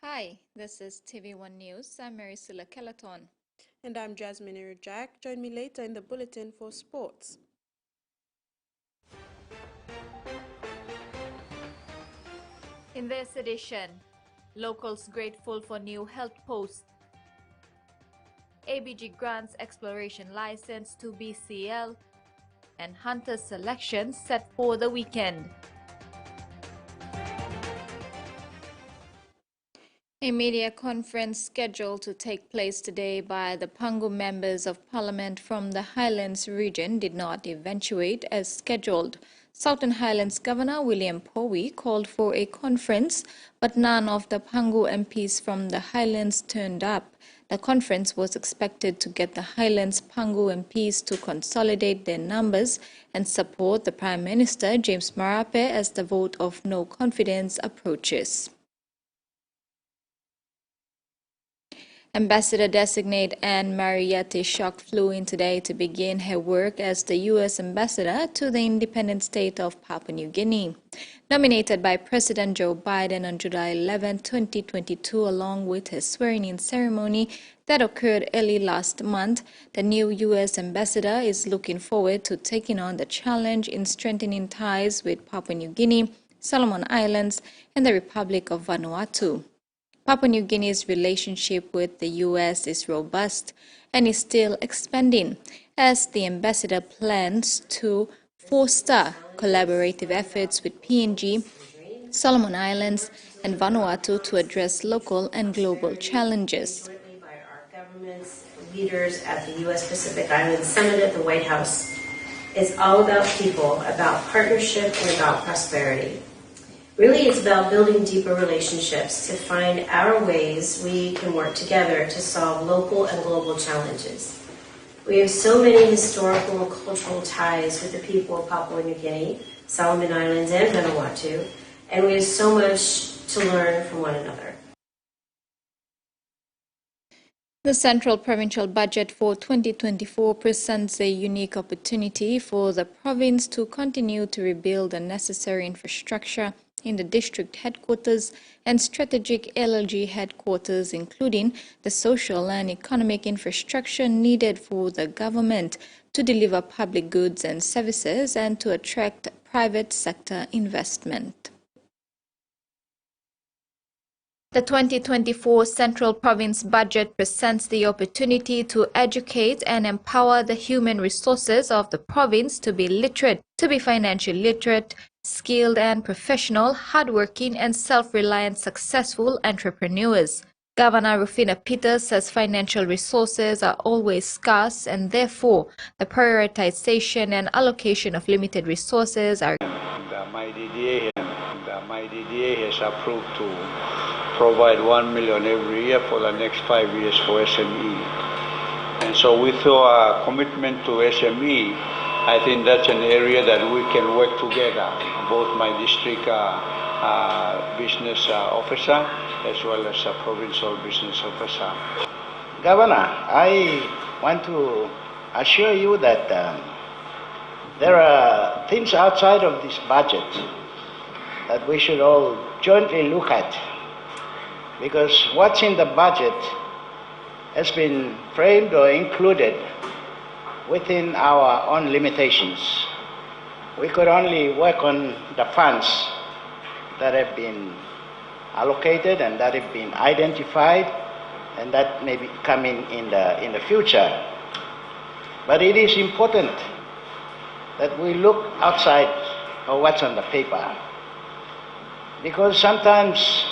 Hi, this is TVWan News. I'm Maricela Kelaton. And I'm Jasmine Jack. Join me later in the bulletin for sports. In this edition, locals grateful for new health post. ABG grants exploration license to BCL, and hunter selection set for the weekend. A media conference scheduled to take place today by the Pangu members of parliament from the Highlands region did not eventuate as scheduled. Southern Highlands Governor William Powie called for a conference, but none of the Pangu MPs from the Highlands turned up. The conference was expected to get the Highlands Pangu MPs to consolidate their numbers and support the Prime Minister James Marape as the vote of no confidence approaches. Ambassador-designate Anne Mariette Schock flew in today to begin her work as the U.S. ambassador to the independent state of Papua New Guinea. Nominated by President Joe Biden on July 11, 2022, along with her swearing-in ceremony that occurred early last month, the new U.S. ambassador is looking forward to taking on the challenge in strengthening ties with Papua New Guinea, Solomon Islands, and the Republic of Vanuatu. Papua New Guinea's relationship with the U.S. is robust and is still expanding, as the ambassador plans to foster collaborative efforts with PNG, Solomon Islands, and Vanuatu to address local and global challenges. By our government's leaders at the U.S. Pacific Islands Summit at the White House. It's all about people, about partnership, and about prosperity. Really, it's about building deeper relationships to find our ways we can work together to solve local and global challenges. We have so many historical and cultural ties with the people of Papua New Guinea, Solomon Islands, and Vanuatu, and we have so much to learn from one another. The Central Provincial Budget for 2024 presents a unique opportunity for the province to continue to rebuild the necessary infrastructure in the district headquarters and strategic LLG headquarters, including the social and economic infrastructure needed for the government to deliver public goods and services and to attract private sector investment. The 2024 Central Province Budget presents the opportunity to educate and empower the human resources of the province to be literate, to be financially literate, skilled and professional, hardworking and self-reliant successful entrepreneurs. Governor Rufina Peters says financial resources are always scarce and therefore the prioritization and allocation of limited resources are. My DDA has approved to provide 1 million every year for the next 5 years for SME. And so with our commitment to SME, I think that's an area that we can work together, both my district business officer as well as a provincial business officer. Governor, I want to assure you that there are things outside of this budget that we should all jointly look at, because what's in the budget has been framed or included within our own limitations. We could only work on the funds that have been allocated and that have been identified and that may be coming in the future. But it is important that we look outside of what's on the paper, because sometimes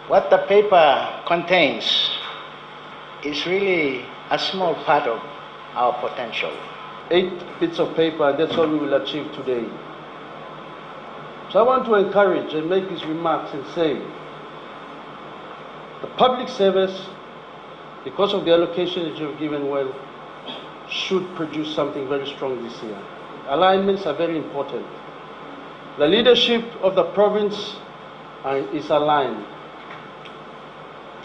what the paper contains is really a small part of our potential. 8 bits of paper, that's all we will achieve today. So I want to encourage and make these remarks and say the public service, because of the allocation that you've given well, should produce something very strong this year. Alignments are very important. The leadership of the province is aligned.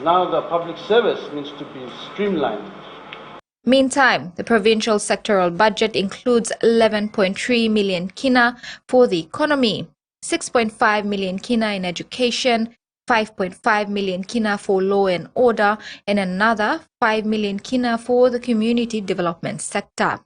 Now the public service needs to be streamlined. Meantime, the provincial sectoral budget includes 11.3 million kina for the economy, 6.5 million kina in education, 5.5 million kina for law and order, and another 5 million kina for the community development sector.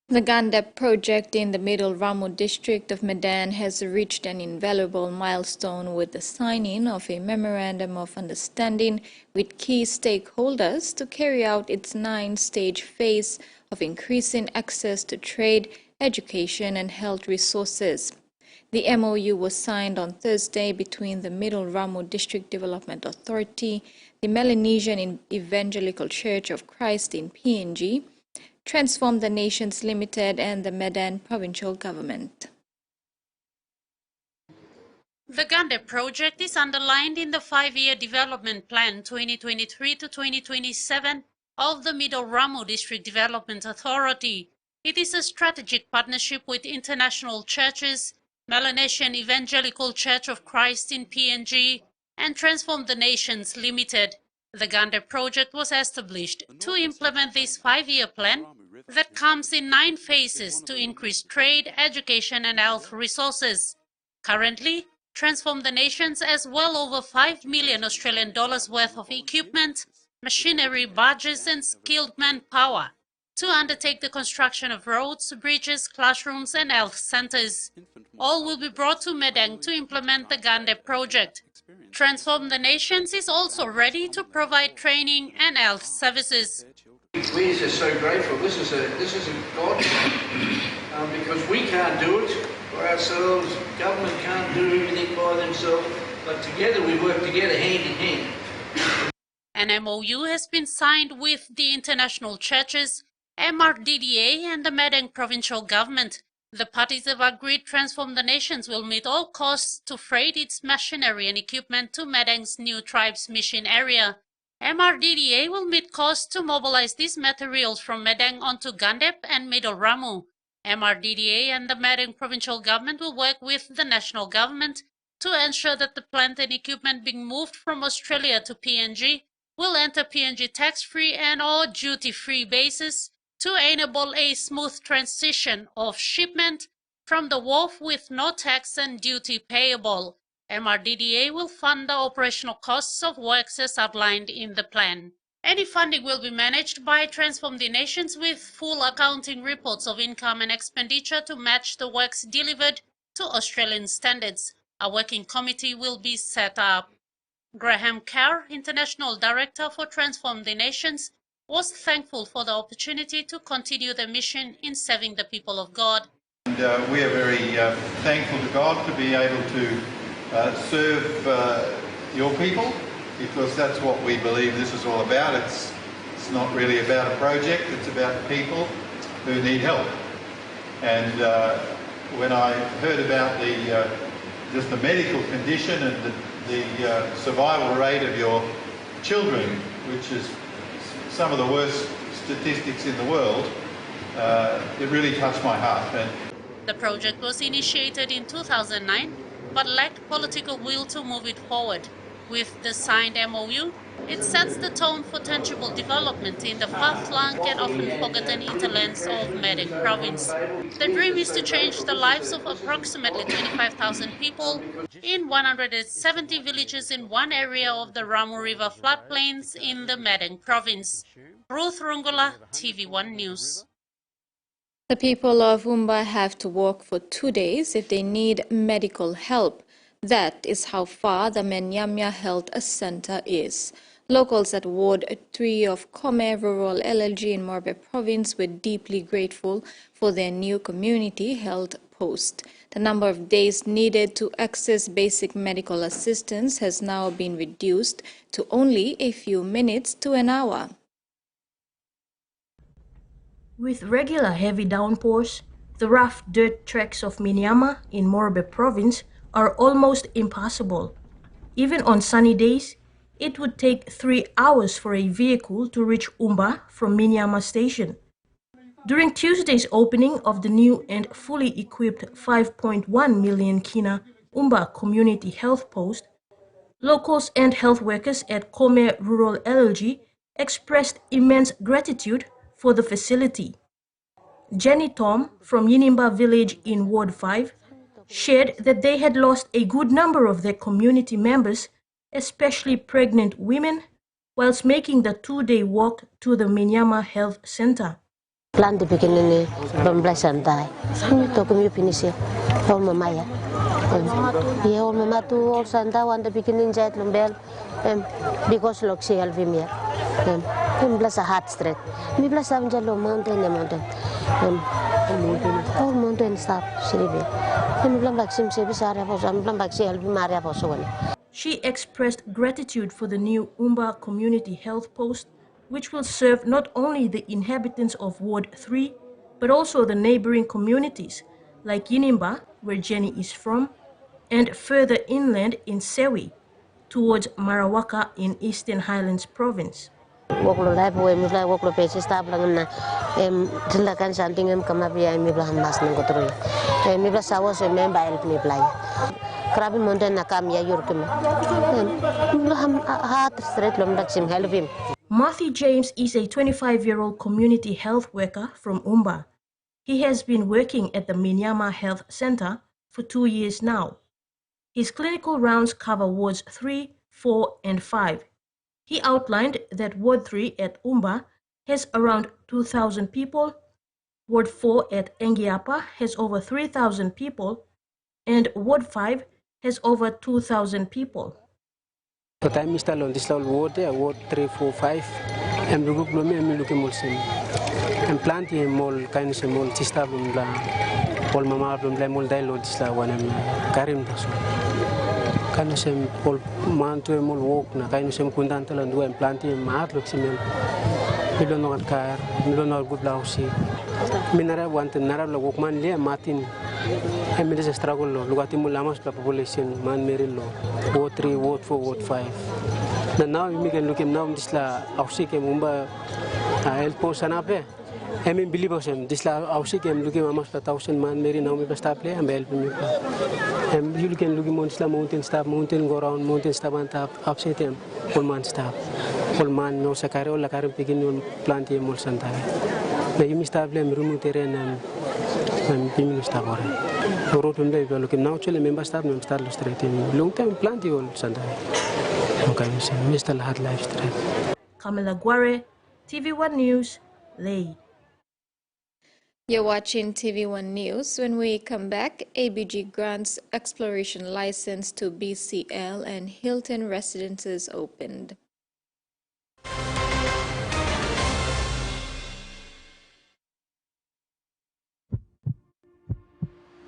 The Gandep project in the Middle Ramu district of Medan has reached an invaluable milestone with the signing of a memorandum of understanding with key stakeholders to carry out its 9-stage phase of increasing access to trade, education, and health resources. The MOU was signed on Thursday between the Middle Ramu District Development Authority, the Melanesian Evangelical Church of Christ in PNG, Transform the Nations Limited, and the Medan provincial government. The Gandep project is underlined in the 5-year development plan 2023 to 2027 of the Middle Ramu District Development Authority. It is a strategic partnership with international churches, Melanesian Evangelical Church of Christ in PNG, and Transform the Nations Limited. The Gandep project was established to implement this 5-year plan that comes in 9 phases to increase trade, education, and health resources. Currently, Transform the Nations has well over 5 million Australian dollars worth of equipment, machinery, barges, and skilled manpower to undertake the construction of roads, bridges, classrooms, and health centers. All will be brought to Medan to implement the Gandep project. Transform the Nations is also ready to provide training and health services. We are just so grateful. This is a God because we can't do it for ourselves. Government can't do everything by themselves, but together we work together hand in hand. An MOU has been signed with the international churches, MRDDA, and the Medan provincial government. The parties have agreed Transform the Nations will meet all costs to freight its machinery and equipment to Medan's new tribes mission area. MRDDA will meet costs to mobilize these materials from Medan onto Gandep and Middle Ramu. MRDDA and the Medan provincial government will work with the national government to ensure that the plant and equipment being moved from Australia to PNG will enter PNG tax-free and or duty-free basis to enable a smooth transition of shipment from the wharf with no tax and duty payable. MRDDA will fund the operational costs of works as outlined in the plan. Any funding will be managed by Transform the Nations with full accounting reports of income and expenditure to match the works delivered to Australian standards. A working committee will be set up. Graham Kerr, International Director for Transform the Nations, was thankful for the opportunity to continue the mission in serving the people of God. And we are very thankful to God to be able to serve your people, because that's what we believe this is all about. It's not really about a project, it's about people who need help. And when I heard about just the medical condition and the survival rate of your children, which is some of the worst statistics in the world, it really touched my heart. And the project was initiated in 2009, but lacked political will to move it forward. With the signed MOU, it sets the tone for tangible development in the far-flung and often forgotten hinterlands of Medan province. The dream is to change the lives of approximately 25,000 people in 170 villages in one area of the Ramu River floodplains in the Medan province. Ruth Rungula, TVWan News. The people of Umba have to walk for 2 days if they need medical help. That is how far the Menyamya Health Center is. Locals at Ward 3 of Kome Rural LLG in Morbe Province were deeply grateful for their new community health post. The number of days needed to access basic medical assistance has now been reduced to only a few minutes to an hour. With regular heavy downpours, the rough dirt tracks of Minyama in Morbe Province are almost impassable. Even on sunny days, it would take 3 hours for a vehicle to reach Umba from Minyama Station. During Tuesday's opening of the new and fully equipped 5.1 million kina Umba Community Health Post, locals and health workers at Kome Rural LLG expressed immense gratitude for the facility. Jenny Tom from Yinimba village in Ward 5 shared that they had lost a good number of their community members, especially pregnant women, whilst making the 2-day walk to the Minyama Health Center. Plan di bikin ini pembelasan tai. Itu kami finish ya. All mama ya. Ya all mama tu all santa wan di bikin inject lumbel. Because lok si helpim ya. Pembelasan hard straight. Mi belasan jalo mountain ya mountain. All mountain stop siribe. Mi belam vaksin se bisa area poso. Mi belam vaksin helpim area poso wan. She expressed gratitude for the new Umba Community Health Post, which will serve not only the inhabitants of Ward 3, but also the neighboring communities, like Yinimba, where Jenny is from, and further inland in Sewi, towards Marawaka in Eastern Highlands Province. Woklo life we mi fly woklo pesi stab lang na tilakan santing kama biya mi blah mas nang kotro mi blah sawo se me ba help mi fly krabi mountain na kam ya yurke me mi blah hat straight lom dak sim help him. Matthew James is a 25-year-old community health worker from Umba. He has been working at the Minyama Health Center for 2 years now. His clinical rounds cover wards 3, 4, and 5. He outlined that Ward 3 at Umba has around 2,000 people, Ward 4 at Engiapa has over 3,000 people, and Ward 5 has over 2,000 people. But I'm still on this ward, Ward 3, 4, 5, and the group I'm looking more sim. And planting more kind of more tistabum la, all mama blum la more dialogue this la one karim daso. Kind of some all man to more walk na kind of some kundantal and do and planting mat look sim. We don't know what car, we don't know good lausi. Minara want nara lo walk man le matin. I mean, there's a struggle. Look at the Mulamas population, man, Merilo, Ward 3, Ward 4, Ward 5. Now we can look at now this la Ausik Mumba El Posanape. I mean, believe us, this la Ausik and looking at almost 1,000 man, Mary now we must stop play and help me. And you can look at Monsla mountain stop, mountain go around, mountain stop and tap, upset them, all man stop. All man no Sakaro, la Karim picking plant in Molsanta. But you must stop them, remove terrain and people stop already. For road they were looking now, actually, member start straight in long time plenty old Sunday. Okay, Mr. Lahat Life Street. Kamala Guare, TVWan News, Lay. You're watching TVWan News. When we come back, ABG grants exploration license to BCL and Hilton residences opened.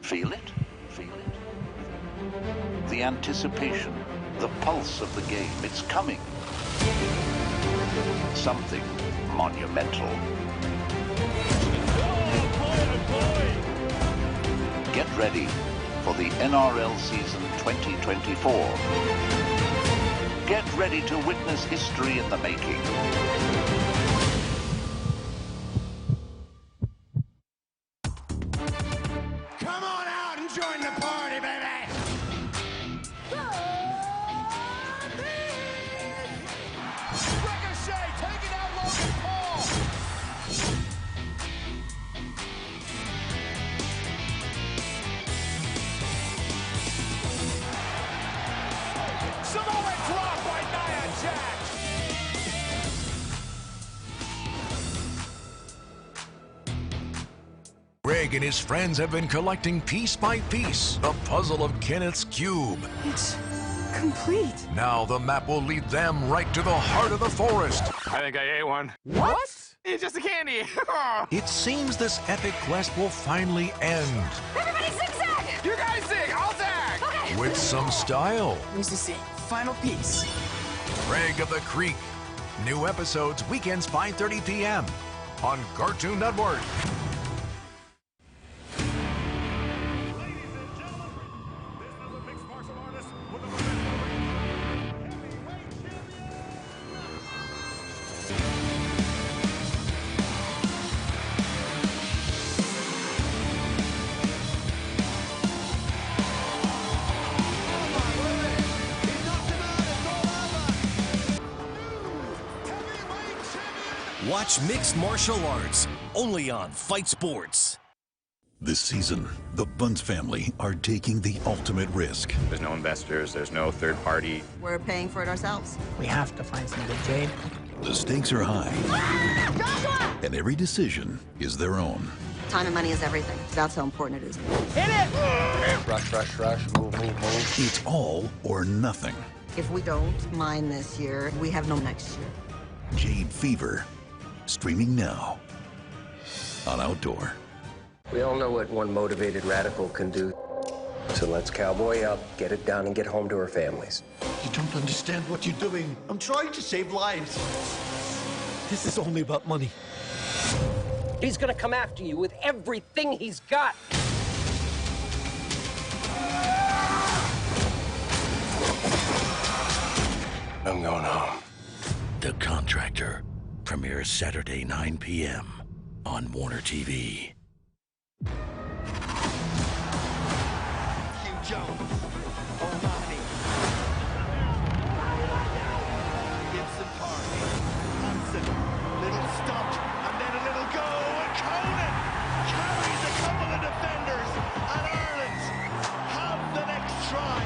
Feel it? Feel it? The anticipation, the pulse of the game, it's coming. Something monumental. Get ready for the NRL season 2024. Get ready to witness history in the making. Join the party, baby! Ricochet taking out Logan Paul! Samoa drop by Nia Jax! Greg and his friends have been collecting piece by piece the puzzle of Kenneth's cube. It's complete. Now the map will lead them right to the heart of the forest. I think I ate one. What? It's just a candy. It seems this epic quest will finally end. Everybody zigzag! You guys zig, I'll zag. Okay. With some style. Who's to see? Final piece. Greg of the Creek. New episodes weekends 5:30 p.m. on Cartoon Network. Watch Mixed Martial Arts, only on Fight Sports. This season, the Bunce family are taking the ultimate risk. There's no investors, there's no third party. We're paying for it ourselves. We have to find some good jade. The stakes are high, and every decision is their own. Time and money is everything. That's how important it is. Hit it! Rush, rush, rush, move, move, move. It's all or nothing. If we don't mine this year, we have no next year. Jade Fever, streaming now on Outdoor. We all know what one motivated radical can do. So let's cowboy up, get it done, and get home to our families. You don't understand what you're doing. I'm trying to save lives. This is only about money. He's gonna come after you with everything he's got. I'm going home. The Contractor premieres Saturday 9 p.m. on Warner TV. Hugh Jones. O'Mahony. Gibson Park. Hansen. Little stop. And then a little go. And Conan carries a couple of defenders. And Ireland have the next try.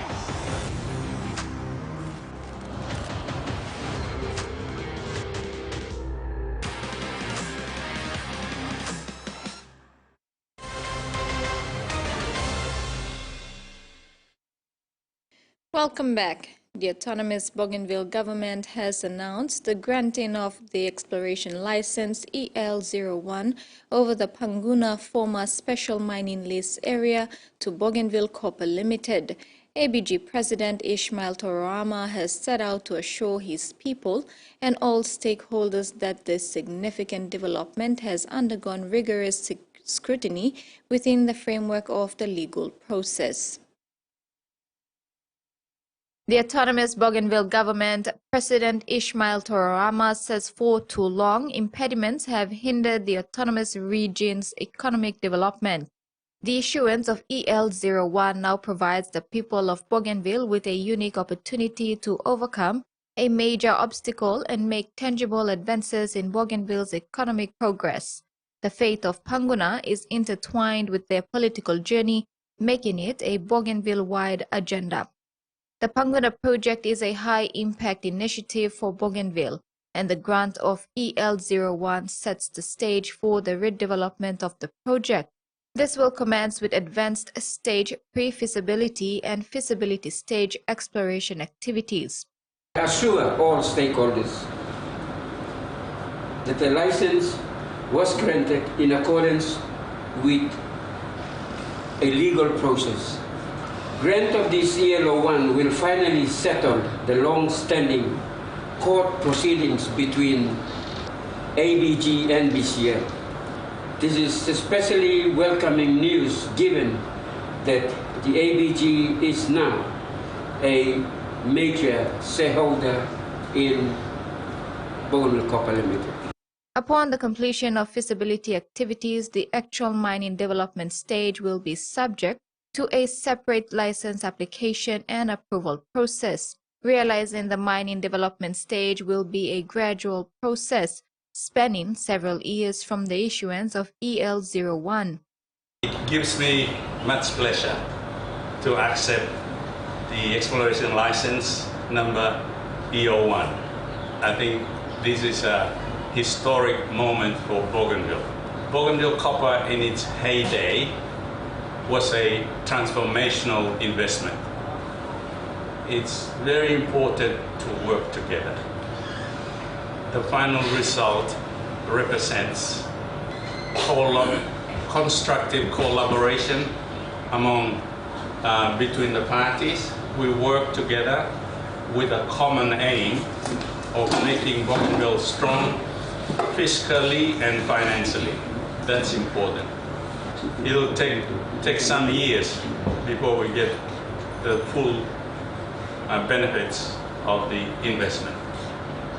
Welcome back. The autonomous Bougainville government has announced the granting of the exploration license EL01 over the Panguna former special mining lease area to Bougainville Copper Limited. ABG President Ismail Tororama has set out to assure his people and all stakeholders that this significant development has undergone rigorous scrutiny within the framework of the legal process. The autonomous Bougainville government, President Ismail Tororama, says for too long, impediments have hindered the autonomous region's economic development. The issuance of EL01 now provides the people of Bougainville with a unique opportunity to overcome a major obstacle and make tangible advances in Bougainville's economic progress. The fate of Panguna is intertwined with their political journey, making it a Bougainville-wide agenda. The Panguna project is a high-impact initiative for Bougainville, and the grant of EL01 sets the stage for the redevelopment of the project. This will commence with advanced stage pre-feasibility and feasibility stage exploration activities. I assure all stakeholders that the license was granted in accordance with a legal process. Grant of this EL01 will finally settle the long-standing court proceedings between ABG and BCL. This is especially welcoming news given that the ABG is now a major shareholder in Bougainville Copper Limited. Upon the completion of feasibility activities, the actual mining development stage will be subject to a separate license application and approval process. Realizing the mining development stage will be a gradual process spanning several years from the issuance of EL01. It gives me much pleasure to accept the exploration license number EL01. I think this is a historic moment for Bougainville. Bougainville Copper in its heyday was a transformational investment. It's very important to work together. The final result represents constructive collaboration between the parties. We work together with a common aim of making Bougainville strong fiscally and financially. That's important. It'll take some years before we get the full benefits of the investment.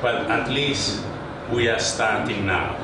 But at least we are starting now.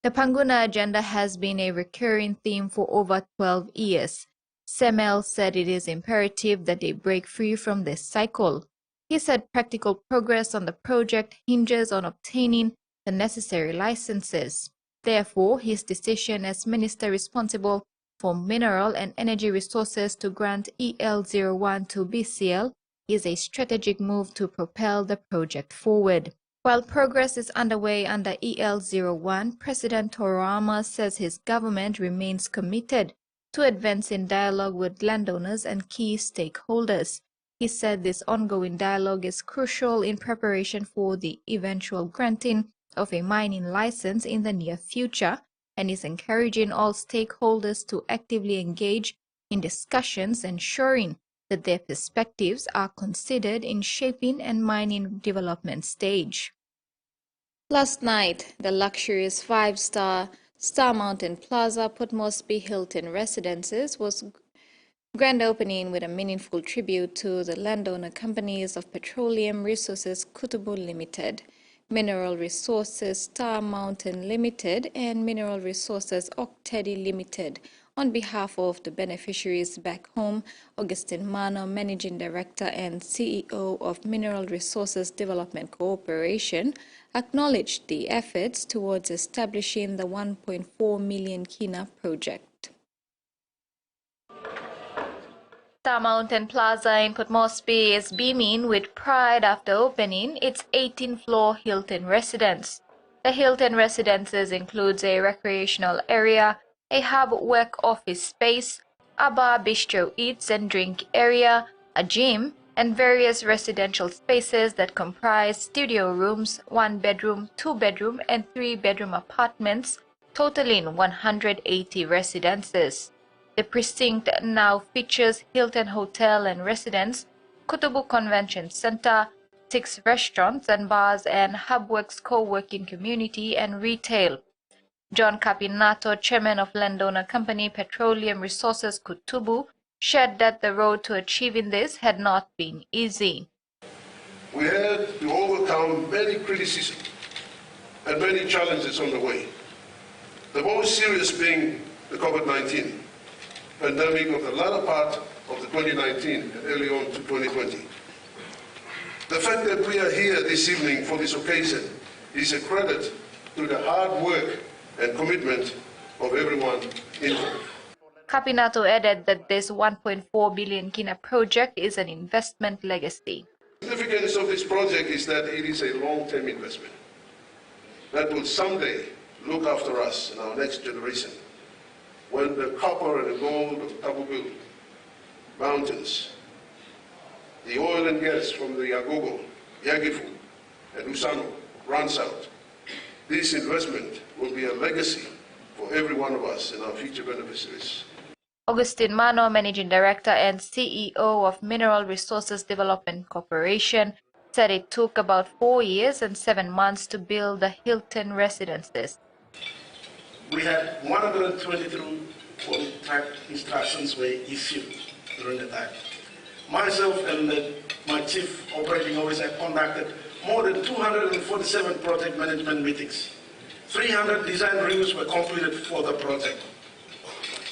The Panguna agenda has been a recurring theme for over 12 years. Semel said it is imperative that they break free from this cycle. He said practical progress on the project hinges on obtaining the necessary licenses. Therefore, his decision as minister responsible for Mineral and Energy Resources to grant EL01 to BCL is a strategic move to propel the project forward. While progress is underway under EL01, President Torama says his government remains committed to advancing dialogue with landowners and key stakeholders. He said this ongoing dialogue is crucial in preparation for the eventual granting of a mining license in the near future, and is encouraging all stakeholders to actively engage in discussions, ensuring that their perspectives are considered in shaping and mining development stage. Last night, the luxurious five-star Star Mountain Plaza Port Moresby Hilton Residences was grand opening with a meaningful tribute to the landowner companies of Petroleum Resources Kutubu Limited, Mineral Resources Star Mountain Limited, and Mineral Resources Oktedi Limited. On behalf of the beneficiaries back home, Augustine Mano, Managing Director and CEO of Mineral Resources Development Corporation, acknowledged the efforts towards establishing the 1.4 million kina project. Star Mountain Plaza in Port Moresby is beaming with pride after opening its 18-floor Hilton residence. The Hilton Residences includes a recreational area, a hub work office space, a bar, bistro, eats and drink area, a gym, and various residential spaces that comprise studio rooms, 1-bedroom, 2-bedroom, and 3-bedroom apartments, totaling 180 residences. The precinct now features Hilton Hotel and Residence, Kutubu Convention Center, 6 restaurants and bars, and Hubworks co-working community and retail. John Capinato, chairman of landowner company Petroleum Resources Kutubu, shared that the road to achieving this had not been easy. We had to overcome many criticisms and many challenges on the way. The most serious being the COVID-19 pandemic of the latter part of the 2019 and early on to 2020. The fact that we are here this evening for this occasion is a credit to the hard work and commitment of everyone involved. Capinato added that this 1.4 billion kina project is an investment legacy. The significance of this project is that it is a long-term investment that will someday look after us and our next generation. When the copper and the gold of the Tabubil Mountains, the oil and gas from the Agogo, Yagifu, and Usano runs out, this investment will be a legacy for every one of us and our future beneficiaries. Augustine Mano, Managing Director and CEO of Mineral Resources Development Corporation, said it took about 4 years and 7 months to build the Hilton Residences. We had 123 contract instructions were issued during the time. Myself and my chief operating officer conducted more than 247 project management meetings. 300 design reviews were completed for the project.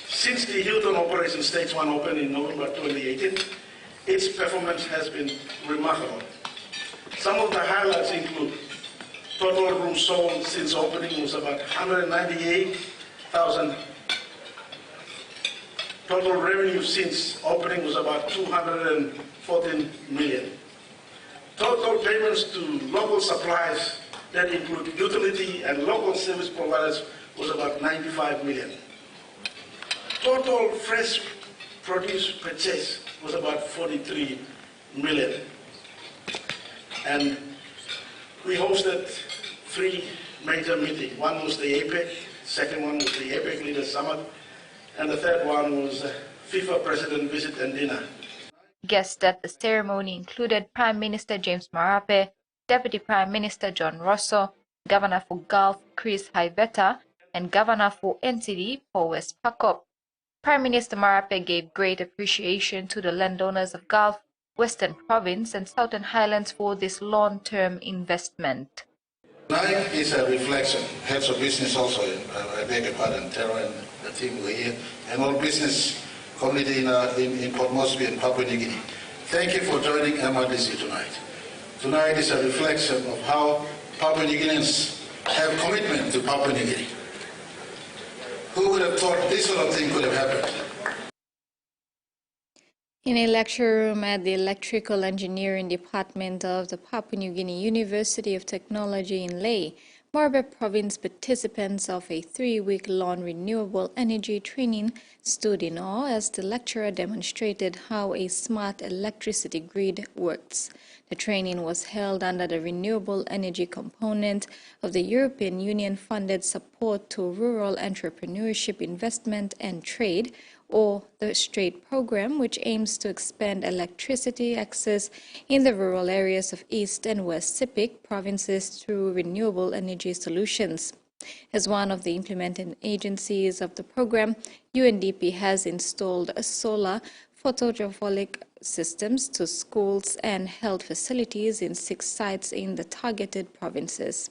Since the Hilton Operation Stage 1 opened in November 2018, its performance has been remarkable. Some of the highlights include total rooms sold since opening was about 198,000. Total revenue since opening was about 214 million. Total payments to local suppliers that include utility and local service providers was about 95 million. Total fresh produce purchase was about 43 million. And we hosted 3 major meetings. One was the APEC, second one was the APEC Leaders Summit, and the third one was FIFA President Visit and Dinner. Guests at the ceremony included Prime Minister James Marape, Deputy Prime Minister John Rosso, Governor for Gulf Chris Haiveta, and Governor for NCD Paul West Pakop. Prime Minister Marape gave great appreciation to the landowners of Gulf, Western Province and Southern Highlands for this long-term investment. Tonight is a reflection. Heads of business also, I beg your pardon, Tara and the team were here, and all business community in Port Moresby and Papua New Guinea. Thank you for joining MRDC tonight. Tonight is a reflection of how Papua New Guineans have commitment to Papua New Guinea, Who would have thought this sort of thing could have happened? In a lecture room at the Electrical Engineering Department of the Papua New Guinea University of Technology in Lae, Morobe Province participants of a 3-week-long renewable energy training stood in awe as the lecturer demonstrated how a smart electricity grid works. The training was held under the renewable energy component of the European Union-funded Support to Rural Entrepreneurship Investment and Trade, or the STRAIT program, which aims to expand electricity access in the rural areas of East and West Sepik provinces through renewable energy solutions. As one of the implementing agencies of the program, UNDP has installed solar photovoltaic systems to schools and health facilities in 6 sites in the targeted provinces.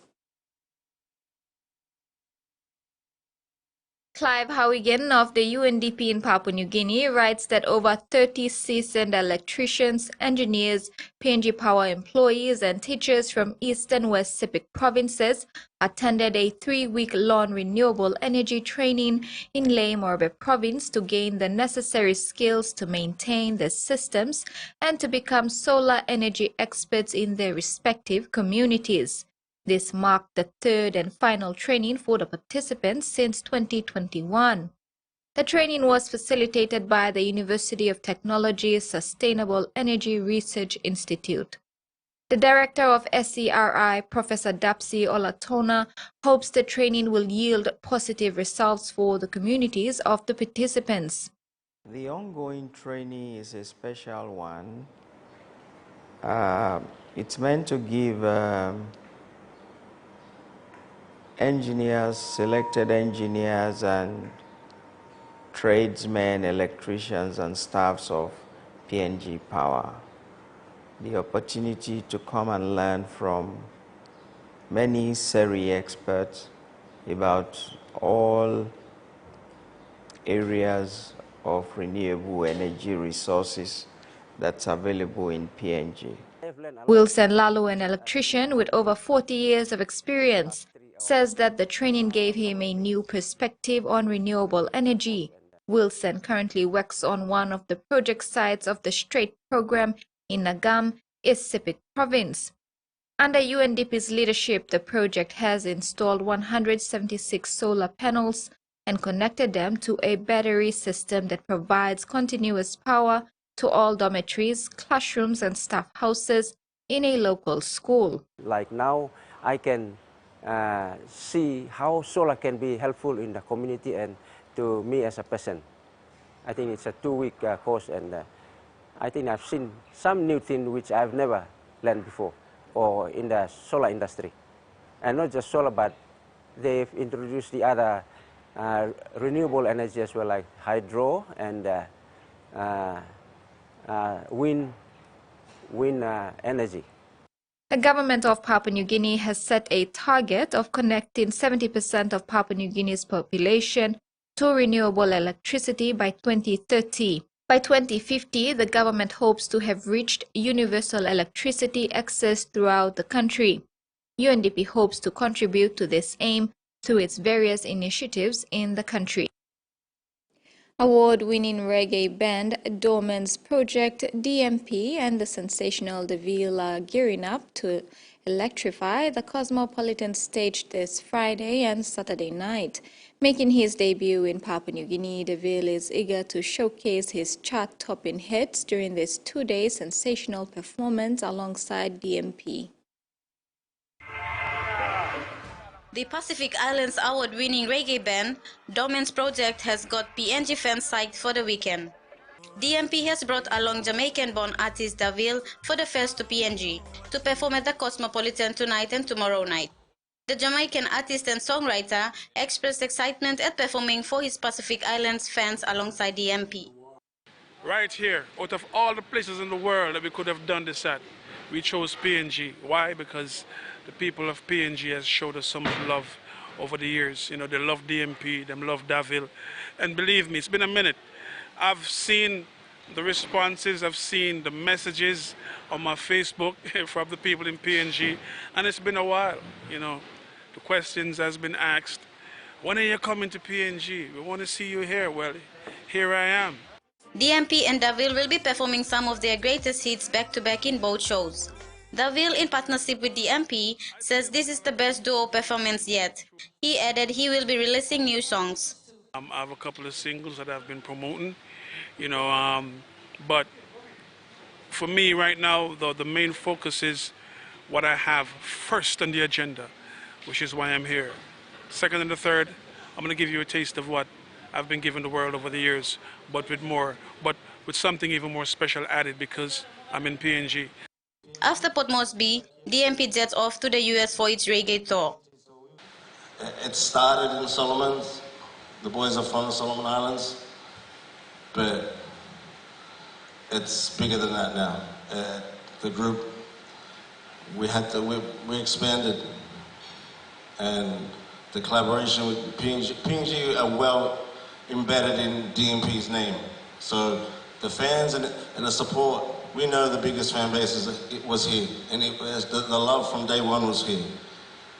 Clive Howigan of the UNDP in Papua New Guinea writes that over 30 seasoned electricians, engineers, PNG Power employees and teachers from East and West Sepik provinces attended a 3-week-long renewable energy training in Lae Morobe province to gain the necessary skills to maintain the systems and to become solar energy experts in their respective communities. This marked the 3rd and final training for the participants since 2021. The training was facilitated by the University of Technology's Sustainable Energy Research Institute. The director of SERI, Professor Dapsi Olatona, hopes the training will yield positive results for the communities of the participants. The ongoing training is a special one. It's meant to give engineers, selected engineers and tradesmen, electricians and staffs of PNG Power the opportunity to come and learn from many SERI experts about all areas of renewable energy resources that's available in PNG. Wilson Lalu, an electrician with over 40 years of experience, says that the training gave him a new perspective on renewable energy. Wilson currently works on one of the project sites of the STRAIT program in Nagam, East Sepik province. Under UNDP's leadership, the project has installed 176 solar panels and connected them to a battery system that provides continuous power to all dormitories, classrooms and staff houses in a local school. Like now, I can see how solar can be helpful in the community and to me as a person. I think it's a 2-week course, and I think I've seen some new thing which I've never learned before, or in the solar industry. And not just solar, but they've introduced the other renewable energy as well, like hydro and wind energy. The government of Papua New Guinea has set a target of connecting 70% of Papua New Guinea's population to renewable electricity by 2030. By 2050, the government hopes to have reached universal electricity access throughout the country. UNDP hopes to contribute to this aim through its various initiatives in the country. Award-winning reggae band Dorman's Project DMP and the sensational DeVille are gearing up to electrify the Cosmopolitan stage this Friday and Saturday night. Making his debut in Papua New Guinea, DeVille is eager to showcase his chart-topping hits during this 2-day sensational performance alongside DMP. The Pacific Islands award-winning reggae band, Dorman's Project, has got PNG fans psyched for the weekend. DMP has brought along Jamaican-born artist DeVille for the first to PNG to perform at the Cosmopolitan tonight and tomorrow night. The Jamaican artist and songwriter expressed excitement at performing for his Pacific Islands fans alongside DMP. Right here, out of all the places in the world that we could have done this at, we chose PNG. Why? Because the people of PNG has showed us so much love over the years. You know, they love DMP, they love DeVille. And believe me, it's been a minute. I've seen the responses, I've seen the messages on my Facebook from the people in PNG, and it's been a while, you know. The questions has been asked, when are you coming to PNG? We want to see you here. Well, here I am. DMP and Davil will be performing some of their greatest hits back-to-back in both shows. Davil, in partnership with DMP, says this is the best duo performance yet. He added he will be releasing new songs. I have a couple of singles that I've been promoting, but for me right now, the main focus is what I have first on the agenda, which is why I'm here. Second and the third, I'm going to give you a taste of what I've been giving the world over the years, but with something even more special added because I'm in PNG. After Port Moresby, DMP jets off to the US for its reggae tour. It started in Solomons. The boys are from the Solomon Islands, but it's bigger than that now. The group, we expanded, and the collaboration with PNG. PNG are well embedded in DMP's name. So the fans and the support, we know the biggest fan base was here, and the love from day one was here.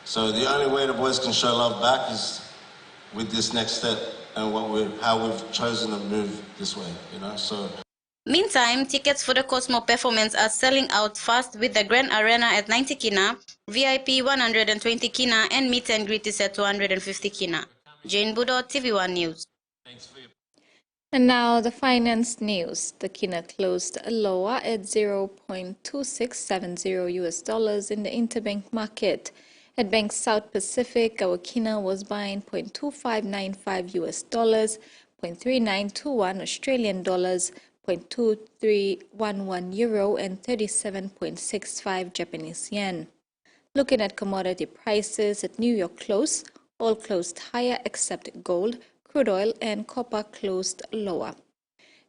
So the only way the boys can show love back is with this next step and how we've chosen to move this way, So. Meantime, tickets for the Cosmo performance are selling out fast with the Grand Arena at 90 kina, VIP 120 kina, and meet and greet is at 250 kina. Jane Budo, TV1 News. And now the finance news. The kina closed lower at $0.2670 in the interbank market. At Bank South Pacific, our kina was buying $0.2595 $0.3921 Australian dollars, $0.2311 euro, and 37.65 Japanese yen. Looking at commodity prices at New York close, all closed higher except gold, crude oil, and copper closed lower.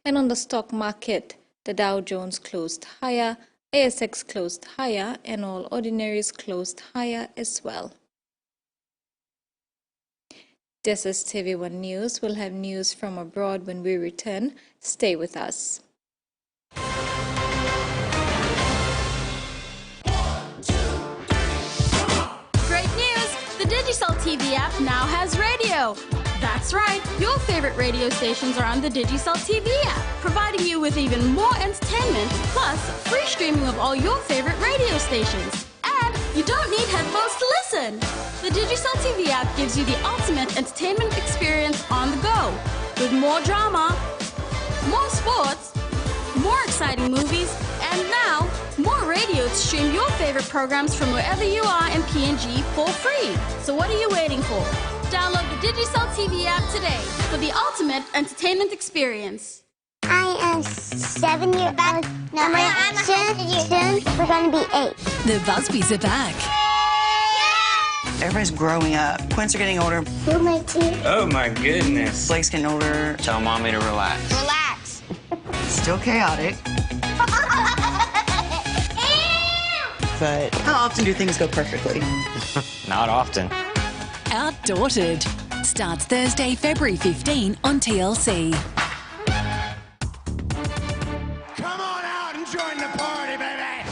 And on the stock market, the Dow Jones closed higher, ASX closed higher, and all ordinaries closed higher as well. This is TV1 News. We'll have news from abroad when we return. Stay with us. Great news! The Digicel TV app now has radio. That's right, your favorite radio stations are on the Digicel TV app, providing you with even more entertainment, plus free streaming of all your favorite radio stations. And you don't need headphones to listen. The Digicel TV app gives you the ultimate entertainment experience on the go, with more drama, more sports, more exciting movies, and now more radio to stream your favorite programs from wherever you are in PNG for free. So what are you waiting for? Download the Digicel TV app today for the ultimate entertainment experience. I am 7 years old. Soon we're going to be 8. The Busbys are back. Everybody's growing up. Quints are getting older. Oh my goodness. Blake's getting older. Tell mommy to relax. Relax. Still chaotic. But how often do things go perfectly? Not often. Outdaughtered starts Thursday, February 15 on TLC. Come on out and join the party, baby!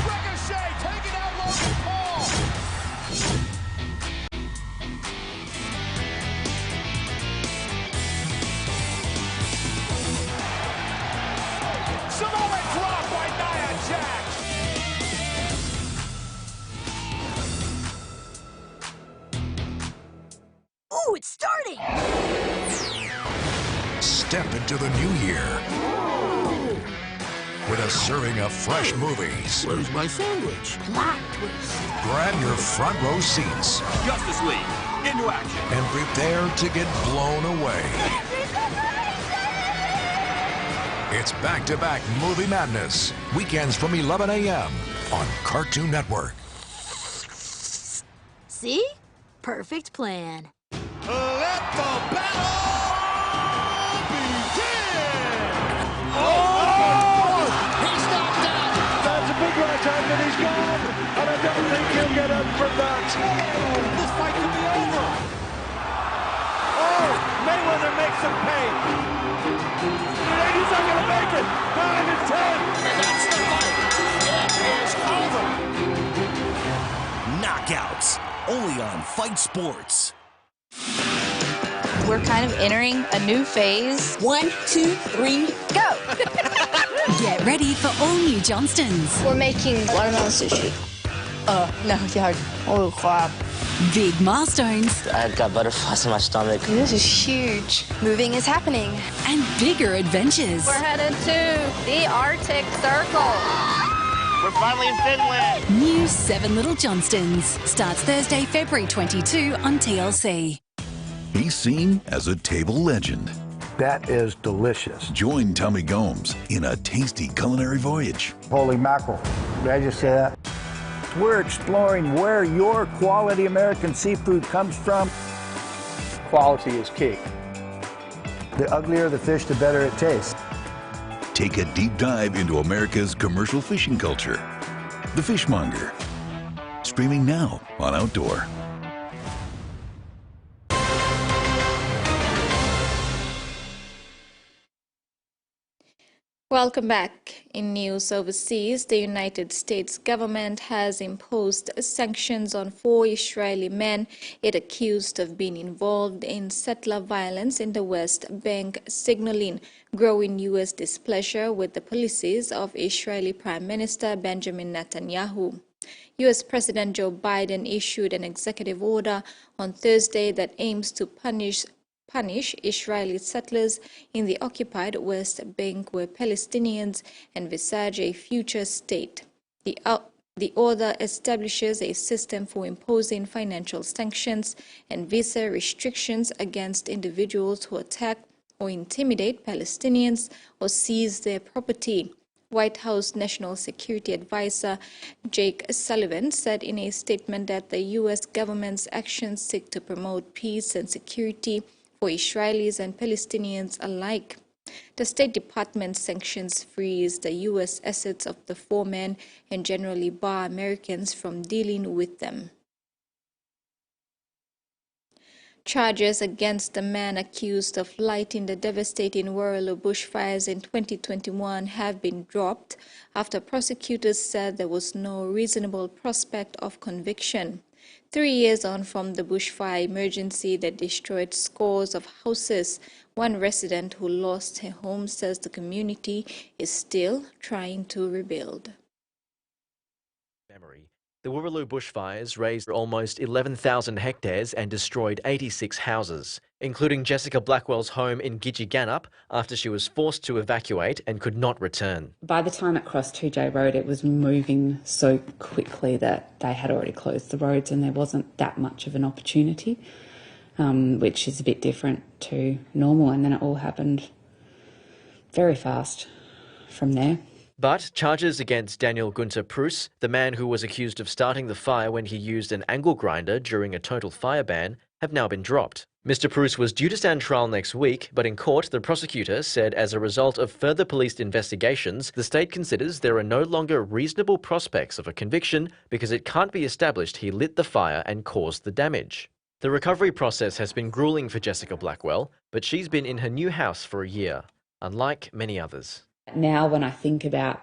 Ricochet taking out Logan Paul! Samoa drop by Nia Jax! Ooh, it's starting! Step into the new year with a serving of fresh movies. Where's my sandwich? Plot twist. Grab your front row seats Justice League, into action. and prepare to get blown away. It's back-to-back movie madness. Weekends from 11 a.m. on Cartoon Network. See? Perfect plan. Let the battle begin! He's knocked out! That's a big right hand and he's gone! And I don't think he'll get up from that. This fight could be over! Oh, Mayweather makes him pay! He's not gonna make it! 9 and 10! That's the fight! It is over! knockouts, only on Fight Sports. We're kind of entering a new phase. 1, 2, 3, go! Get ready for all new Johnstons. We're making watermelon sushi. No, hard. Oh, crap. Big milestones. I've got butterflies in my stomach. This is huge. Moving is happening. And bigger adventures. We're headed to the Arctic Circle. We're finally in Finland. New 7 Little Johnstons starts Thursday, February 22 on TLC. He's seen as a table legend. That is delicious. Join Tommy Gomes in a tasty culinary voyage. Holy mackerel. Did I just say that? We're exploring where your quality American seafood comes from. Quality is key. The uglier the fish, the better it tastes. Take a deep dive into America's commercial fishing culture. The Fishmonger. Streaming now on Outdoor. Welcome back. In news overseas, the United States government has imposed sanctions on 4 Israeli men it accused of being involved in settler violence in the West Bank, signaling growing U.S. displeasure with the policies of Israeli Prime Minister Benjamin Netanyahu. U.S. President Joe Biden issued an executive order on Thursday that aims to punish Israeli settlers in the occupied West Bank where Palestinians envisage a future state. The order establishes a system for imposing financial sanctions and visa restrictions against individuals who attack or intimidate Palestinians or seize their property. White House National Security Advisor Jake Sullivan said in a statement that the U.S. government's actions seek to promote peace and security for Israelis and Palestinians alike. The State Department's sanctions freeze the U.S. assets of the 4 men and generally bar Americans from dealing with them. Charges against the man accused of lighting the devastating Warraloo bushfires in 2021 have been dropped after prosecutors said there was no reasonable prospect of conviction. 3 years on from the bushfire emergency that destroyed scores of houses, one resident who lost her home says the community is still trying to rebuild. The Warraloo bushfires razed almost 11,000 hectares and destroyed 86 houses, including Jessica Blackwell's home in Gidgegannup after she was forced to evacuate and could not return. By the time it crossed 2J Road, it was moving so quickly that they had already closed the roads and there wasn't that much of an opportunity, which is a bit different to normal. And then it all happened very fast from there. But charges against Daniel Gunter Preuss, the man who was accused of starting the fire when he used an angle grinder during a total fire ban, have now been dropped. Mr. Preuss was due to stand trial next week, but in court the prosecutor said as a result of further police investigations, the state considers there are no longer reasonable prospects of a conviction because it can't be established he lit the fire and caused the damage. The recovery process has been grueling for Jessica Blackwell, but she's been in her new house for a year, unlike many others. Now when I think about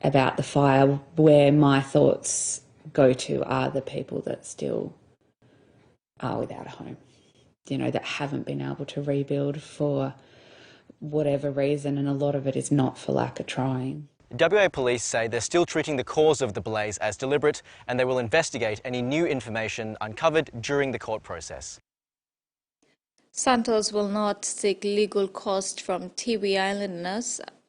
the fire, where my thoughts go to are the people that still are without a home, that haven't been able to rebuild for whatever reason, and a lot of it is not for lack of trying. WA police say they're still treating the cause of the blaze as deliberate and they will investigate any new information uncovered during the court process. Santos will not seek legal costs from Tiwi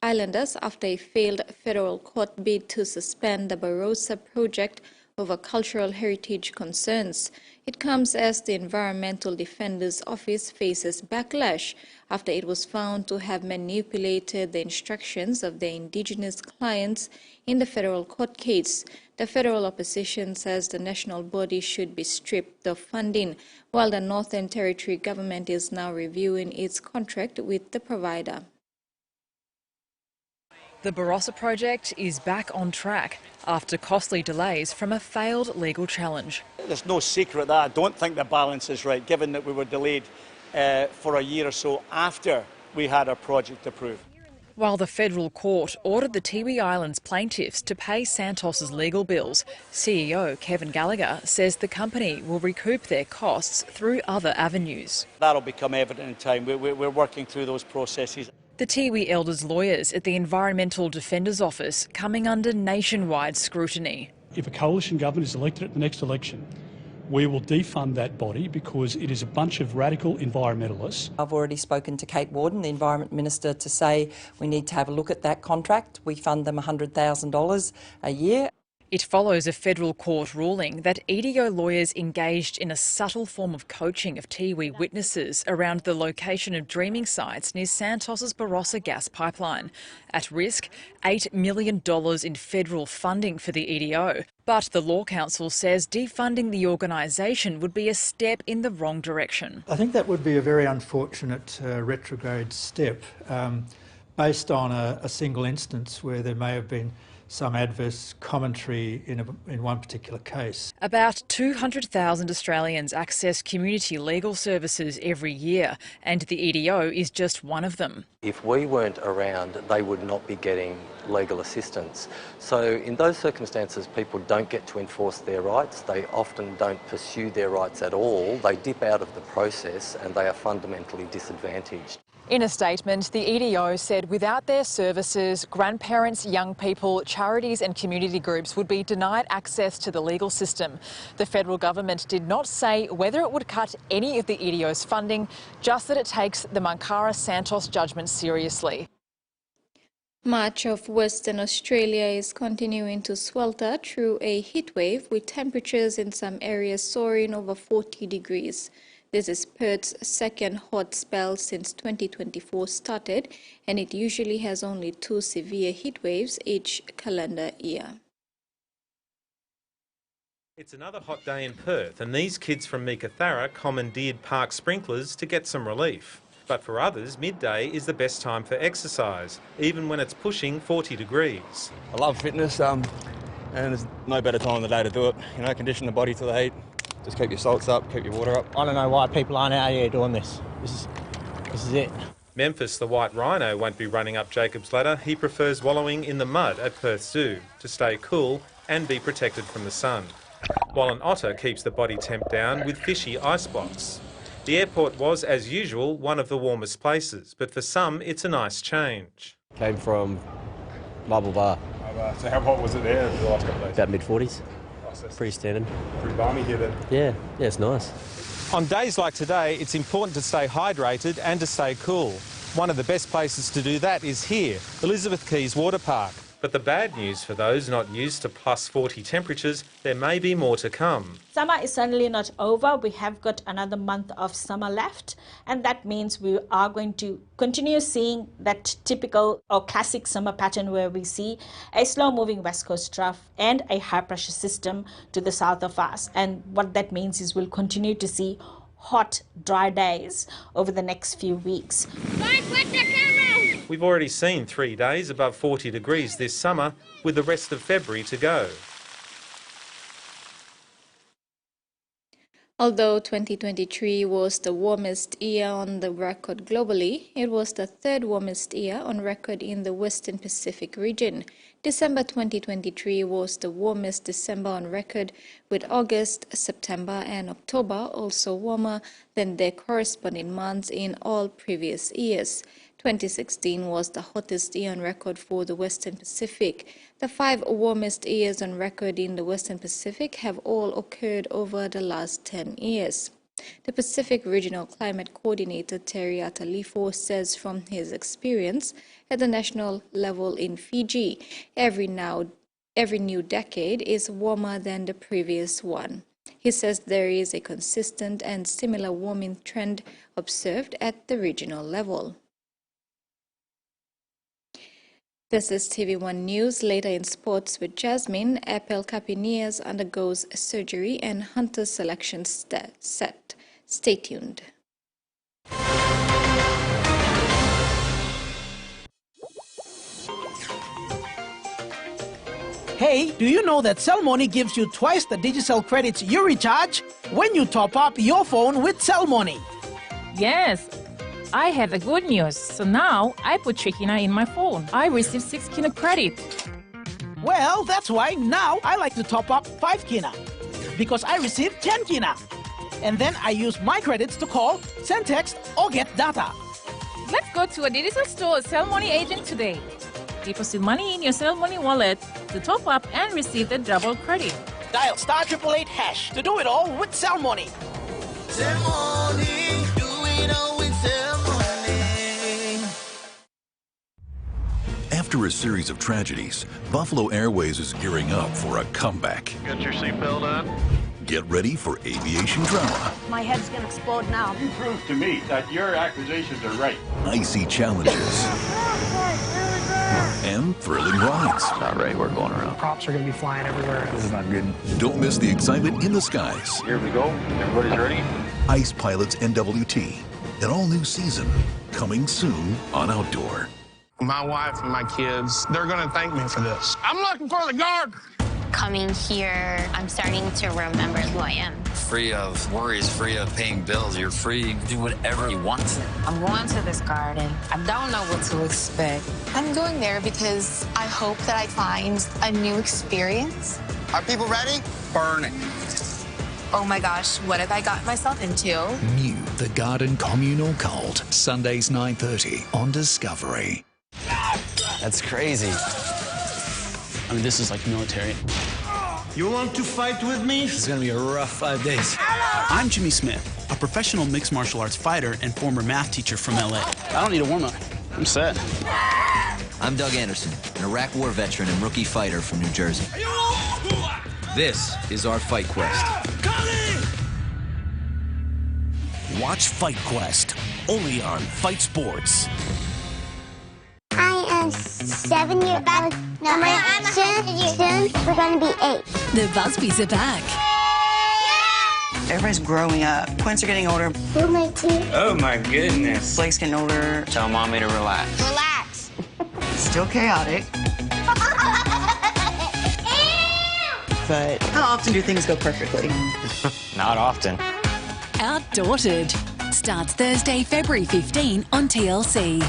Islanders after a failed federal court bid to suspend the Barossa project over cultural heritage concerns. It comes as the Environmental Defender's Office faces backlash after it was found to have manipulated the instructions of their Indigenous clients in the federal court case. The federal opposition says the national body should be stripped of funding, while the Northern Territory government is now reviewing its contract with the provider. The Barossa project is back on track after costly delays from a failed legal challenge. There's no secret that I don't think the balance is right, given that we were delayed for a year or so after we had our project approved. While the federal court ordered the Tiwi Islands plaintiffs to pay Santos's legal bills, CEO Kevin Gallagher says the company will recoup their costs through other avenues. That'll become evident in time. We're working through those processes. The Tiwi elders' lawyers at the Environmental Defender's Office coming under nationwide scrutiny. If a coalition government is elected at the next election, we will defund that body because it is a bunch of radical environmentalists. I've already spoken to Kate Warden, the Environment Minister, to say we need to have a look at that contract. We fund them $100,000 a year. It follows a federal court ruling that EDO lawyers engaged in a subtle form of coaching of Tiwi witnesses around the location of dreaming sites near Santos's Barossa gas pipeline. At risk, $8 million in federal funding for the EDO. But the Law Council says defunding the organisation would be a step in the wrong direction. I think that would be a very unfortunate retrograde step based on a single instance where there may have been some adverse commentary in one particular case. About 200,000 Australians access community legal services every year, and the EDO is just one of them. If we weren't around, they would not be getting legal assistance. So in those circumstances, people don't get to enforce their rights. They often don't pursue their rights at all. They dip out of the process and they are fundamentally disadvantaged. In a statement, the EDO said without their services, grandparents, young people, charities and community groups would be denied access to the legal system. The federal government did not say whether it would cut any of the EDO's funding, just that it takes the Mankara Santos judgment seriously. Much of Western Australia is continuing to swelter through a heatwave, with temperatures in some areas soaring over 40 degrees. This is Perth's second hot spell since 2024 started, and it usually has only 2 severe heat waves each calendar year. It's another hot day in Perth, and these kids from Meekatharra commandeered park sprinklers to get some relief. But for others, midday is the best time for exercise, even when it's pushing 40 degrees. I love fitness, and there's no better time of the day to do it. You know, condition the body to the heat. Just keep your salts up, keep your water up. I don't know why people aren't out here doing this. This is it. Memphis, the white rhino, won't be running up Jacob's Ladder. He prefers wallowing in the mud at Perth Zoo to stay cool and be protected from the sun. While an otter keeps the body temp down with fishy ice blocks. The airport was, as usual, one of the warmest places, but for some it's a nice change. Came from Marble Bar. So how hot was it there the last couple of days? About mid-40s. Pretty standard. Pretty balmy here then? Yeah, it's nice. On days like today, it's important to stay hydrated and to stay cool. One of the best places to do that is here, Elizabeth Quay's Water Park. But the bad news for those not used to plus 40 temperatures, there may be more to come. Summer is certainly not over. We have got another month of summer left, and that means we are going to continue seeing that typical or classic summer pattern where we see a slow-moving west coast trough and a high-pressure system to the south of us. And what that means is we'll continue to see hot, dry days over the next few weeks. We've already seen 3 days above 40 degrees this summer, with the rest of February to go. Although 2023 was the warmest year on the record globally, it was the third warmest year on record in the Western Pacific region. December 2023 was the warmest December on record, with August, September and October also warmer than their corresponding months in all previous years. 2016 was the hottest year on record for the Western Pacific. The 5 warmest years on record in the Western Pacific have all occurred over the last 10 years. The Pacific Regional Climate Coordinator Terry Atalifo says from his experience at the national level in Fiji, every new decade is warmer than the previous one. He says there is a consistent and similar warming trend observed at the regional level. This is TVWan News. Later in sports with Jasmine, Apple Capiniers undergoes surgery and Hunter selection set. Stay tuned. Hey, do you know that Cell Money gives you twice the Digicel credits you recharge when you top up your phone with Cell Money? Yes, I have a good news. So now I put 3 kina in my phone. I received 6 kina credit. Well, that's why now I like to top up 5 kina. Because I received 10 kina. And then I use my credits to call, send text, or get data. Let's go to a digital store Cell Money agent today. Deposit money in your Cell Money wallet to top up and receive the double credit. Dial *888# to do it all with Cell Money. Cell Money, do it all with Cell Money. After a series of tragedies, Buffalo Airways is gearing up for a comeback. Got your seatbelt on? Get ready for aviation drama. My head's gonna explode now. You prove to me that your accusations are right. Icy challenges, and thrilling rides. Not right, we're going around. Props are gonna be flying everywhere. This is not good. Don't miss the excitement in the skies. Here we go. Everybody's ready? Ice Pilots NWT, an all-new season, coming soon on Outdoor. My wife and my kids, they're gonna thank me for this. I'm looking for the guard. Coming here, I'm starting to remember who I am. Free of worries, free of paying bills. You're free to do whatever you want. I'm going to this garden. I don't know what to expect. I'm going there because I hope that I find a new experience. Are people ready? Burn it. Oh my gosh, what have I got myself into? New The Garden Communal Cult, Sundays 9:30 on Discovery. That's crazy. I mean, this is like military. You want to fight with me? This is gonna be a rough 5 days. I'm Jimmy Smith, a professional mixed martial arts fighter and former math teacher from LA. I don't need a warm-up. I'm set. I'm Doug Anderson, an Iraq War veteran and rookie fighter from New Jersey. This is our Fight Quest. Watch Fight Quest, only on Fight Sports. I am 7 years old. No, soon we're going to be 8. The Busbys are back. Everybody's growing up. Quints are getting older. Feel my teeth. Oh my goodness. Blake's getting older. Tell mommy to relax. Relax. Still chaotic. But how often do things go perfectly? Not often. Outdaughted starts Thursday, February 15 on TLC.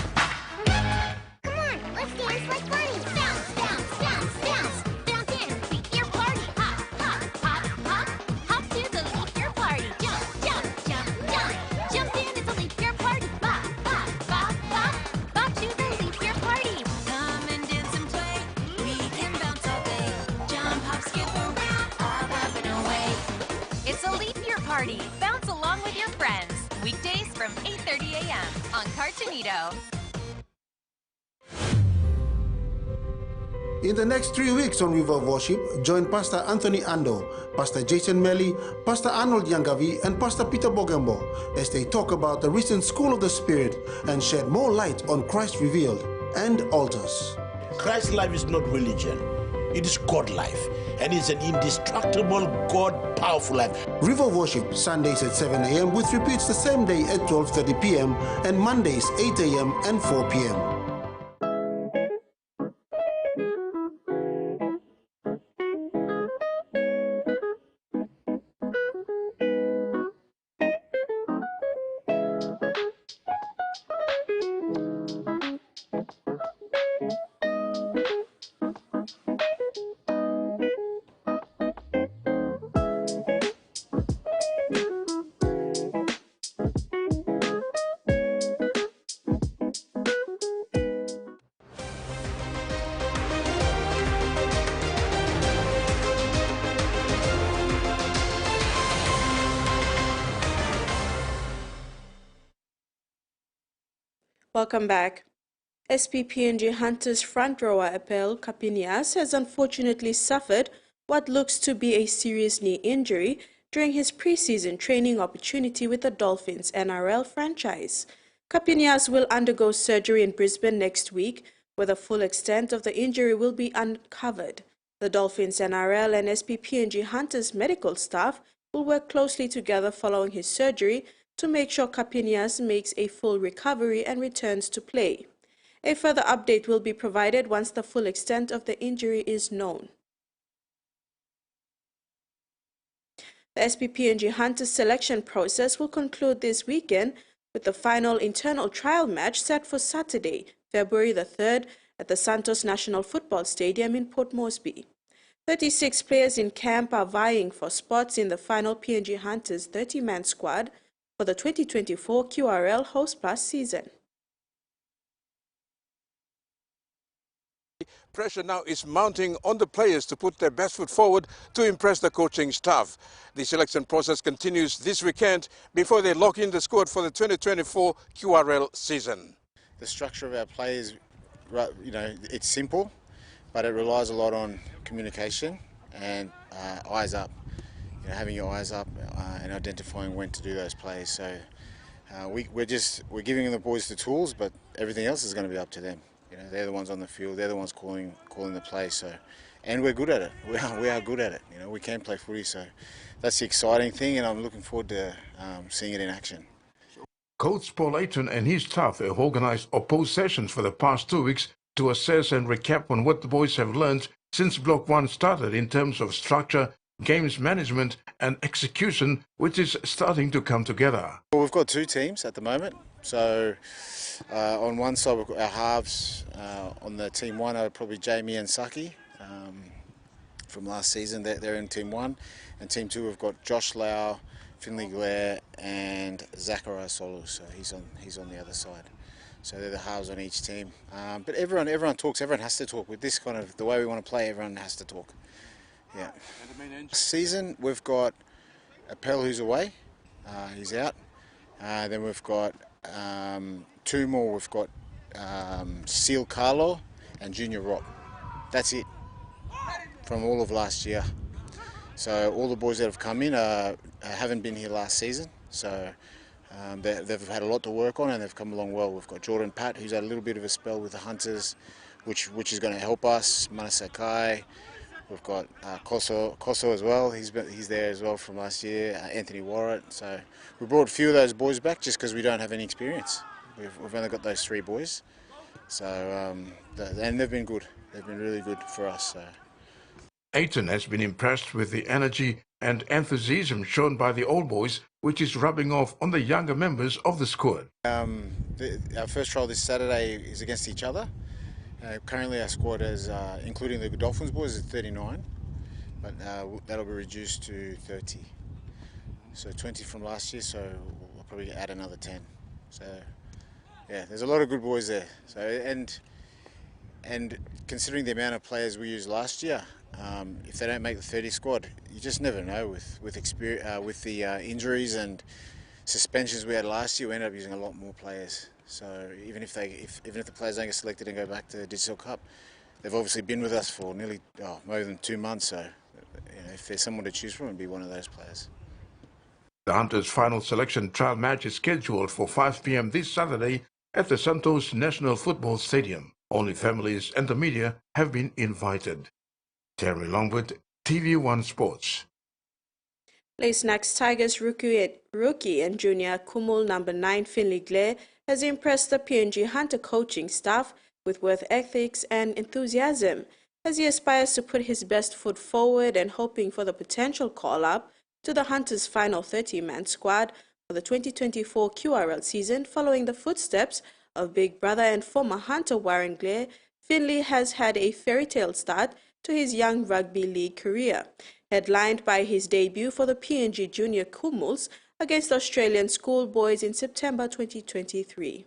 Party. Bounce along with your friends. Weekdays from 8:30 a.m. on Cartoonito. In the next 3 weeks on River of Worship, join Pastor Anthony Ando, Pastor Jason Melly, Pastor Arnold Yangavi, and Pastor Peter Bogembo as they talk about the recent School of the Spirit and shed more light on Christ revealed and altars. Christ's life is not religion. It is God life, and it's an indestructible, God-powerful life. River Worship, Sundays at 7 a.m. with repeats the same day at 12:30 p.m. and Mondays 8 a.m. and 4 p.m. Welcome back. PNG Hunters front rower Apel Capinias has unfortunately suffered what looks to be a serious knee injury during his preseason training opportunity with the Dolphins NRL franchise. Capinias will undergo surgery in Brisbane next week, where the full extent of the injury will be uncovered. The Dolphins NRL and PNG Hunters medical staff will work closely together following his surgery to make sure Capinias makes a full recovery and returns to play. A further update will be provided once the full extent of the injury is known. The PNG Hunters selection process will conclude this weekend with the final internal trial match set for Saturday, February the 3rd at the Santos National Football Stadium in Port Moresby. 36 players in camp are vying for spots in the final PNG Hunters 30-man squad for the 2024 QRL Host Plus season. Pressure now is mounting on the players to put their best foot forward to impress the coaching staff. The selection process continues this weekend before they lock in the squad for the 2024 QRL season. The structure of our play is, it's simple, but it relies a lot on communication and eyes up. Having your eyes up and identifying when to do those plays. So we're giving the boys the tools, but everything else is going to be up to them. They're the ones on the field. They're the ones calling the play. So, and we're good at it. We are good at it. We can play footy. So that's the exciting thing, and I'm looking forward to seeing it in action. Coach Paul Ayton and his staff have organized opposed sessions for the past 2 weeks to assess and recap on what the boys have learned since Block 1 started in terms of structure, games management and execution, which is starting to come together. Well, we've got 2 teams at the moment. So on one side we've got our halves. On the Team 1 are probably Jamie and Saki from last season. They're in Team 1. And Team 2 we've got Josh Lau, Finley Glare and Zachariah Solu. So he's on the other side. So they're the halves on each team. But everyone talks. Everyone has to talk. With this kind of the way we want to play, everyone has to talk. Yeah. This season we've got Appel who's away. He's out. Then we've got 2 more. We've got Seal Carlo and Junior Rob. That's it from all of last year. So all the boys that have come in haven't been here last season. So they've had a lot to work on and they've come along well. We've got Jordan Pat, who's had a little bit of a spell with the Hunters, which is going to help us. Manasakai. We've got Koso as well. He's there as well from last year. Anthony Warrett. So we brought a few of those boys back just because we don't have any experience. We've only got those 3 boys. So and they've been good. They've been really good for us. So. Ayton has been impressed with the energy and enthusiasm shown by the old boys, which is rubbing off on the younger members of the squad. Our first trial this Saturday is against each other. Currently our squad is, including the Dolphins boys, is 39, but that'll be reduced to 30. So 20 from last year, so we'll probably add another 10. So yeah, there's a lot of good boys there. So and considering the amount of players we used last year, if they don't make the 30 squad, you just never know with experience, with the injuries and suspensions we had last year. We ended up using a lot more players. So even if the players don't get selected and go back to Digital Cup, they've obviously been with us for nearly more than 2 months. So if there's someone to choose from, it'd be one of those players. The Hunters' final selection trial match is scheduled for 5 p.m. this Saturday at the Santos National Football Stadium. Only families and the media have been invited. Terry Longwood, TVWan Sports. Lace-Nax Tigers rookie and junior Kumul number 9 Finley Glare has impressed the PNG Hunter coaching staff with work ethics and enthusiasm as he aspires to put his best foot forward and hoping for the potential call-up to the Hunters' final 30-man squad for the 2024 QRL season. Following the footsteps of big brother and former Hunter Warren Glare, Finley has had a fairy tale start to his young rugby league career, headlined by his debut for the PNG Junior Kumuls against Australian schoolboys in September 2023.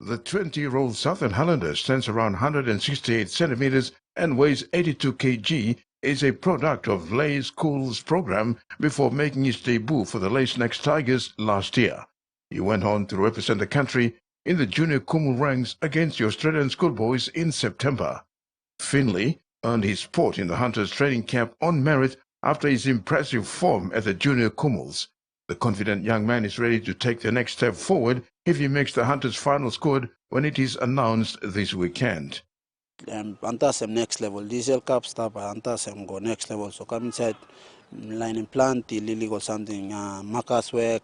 The 20-year-old Southern Highlander stands around 168 centimeters and weighs 82 kg, is a product of Leigh School's program before making his debut for the Lace-Nax Tigers last year. He went on to represent the country in the junior Kumul ranks against the Australian schoolboys in September. Finley earned his spot in the Hunters training camp on merit after his impressive form at the junior Kumuls. The confident young man is ready to take the next step forward if he makes the Hunters' final squad when it is announced this weekend. Antasem next level. Diesel Cup stop. Antasem go next level. So come inside, line and plant. Lily go something. Marcus work.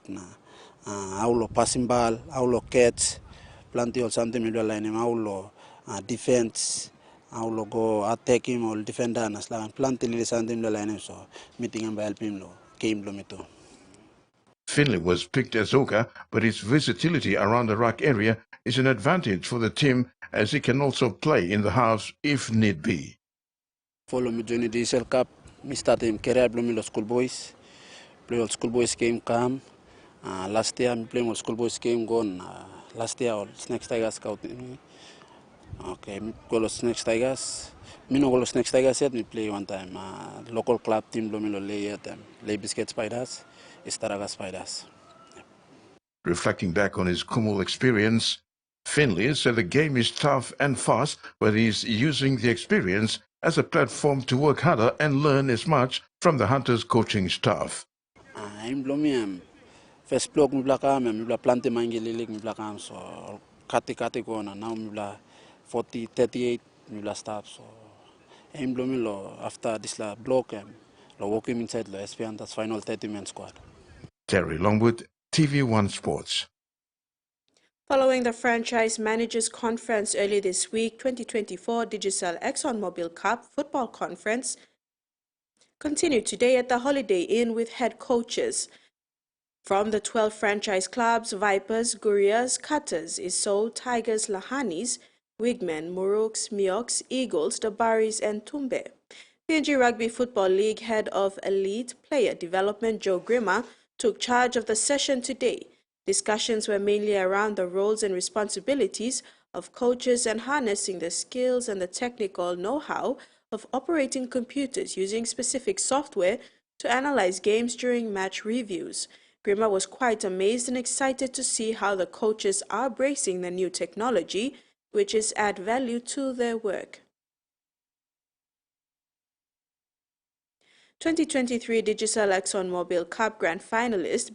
Aulo passing ball. Aulo catch. Plenty or something middle line. Aulo defense. Aulo go attack him or defender. And plenty lily something middle line. So meeting him by help him. Game lo mito. Finley was picked as hooker, but his versatility around the ruck area is an advantage for the team as he can also play in the halves if need be. Follow me join the DSL Cup. Me started in career playing with schoolboys. Play all schoolboys game come. Last year me playing all schoolboys game gone. Last year all Snakes Tigers scout me. Okay, me go to Snakes Tigers. Me no go to Snakes Tigers yet. Me play one time. Local club team blow me lo lay yet. Lay Biscuit Spiders, Estaraga Spiders. Reflecting back on his Kumul experience, Finley said the game is tough and fast, but he's using the experience as a platform to work harder and learn as much from the Hunters coaching staff. I'm blowing first block me blakam, me bla plante mangelilik me blakam so kati gona now me bla 40 38 me bla stop so I'm blowing lo after this la block lo walking inside lo SP Hunters final 30-man squad. Terry Longwood, TVWan Sports. Following the franchise managers conference early this week, 2024 Digicel ExxonMobil Cup football conference continued today at the Holiday Inn with head coaches from the 12 franchise clubs: Vipers, Gurias, Cutters, Iso, Tigers, Lahanis, Wigmen, Muruks, Mioks, Eagles, Dabaris, and Tumbe. PNG Rugby Football League head of Elite Player Development Joe Grimmer took charge of the session today. Discussions were mainly around the roles and responsibilities of coaches and harnessing the skills and the technical know-how of operating computers using specific software to analyze games during match reviews. Grimmer was quite amazed and excited to see how the coaches are embracing the new technology, which is add value to their work. 2023 Digicel ExxonMobil Cup Grand finalist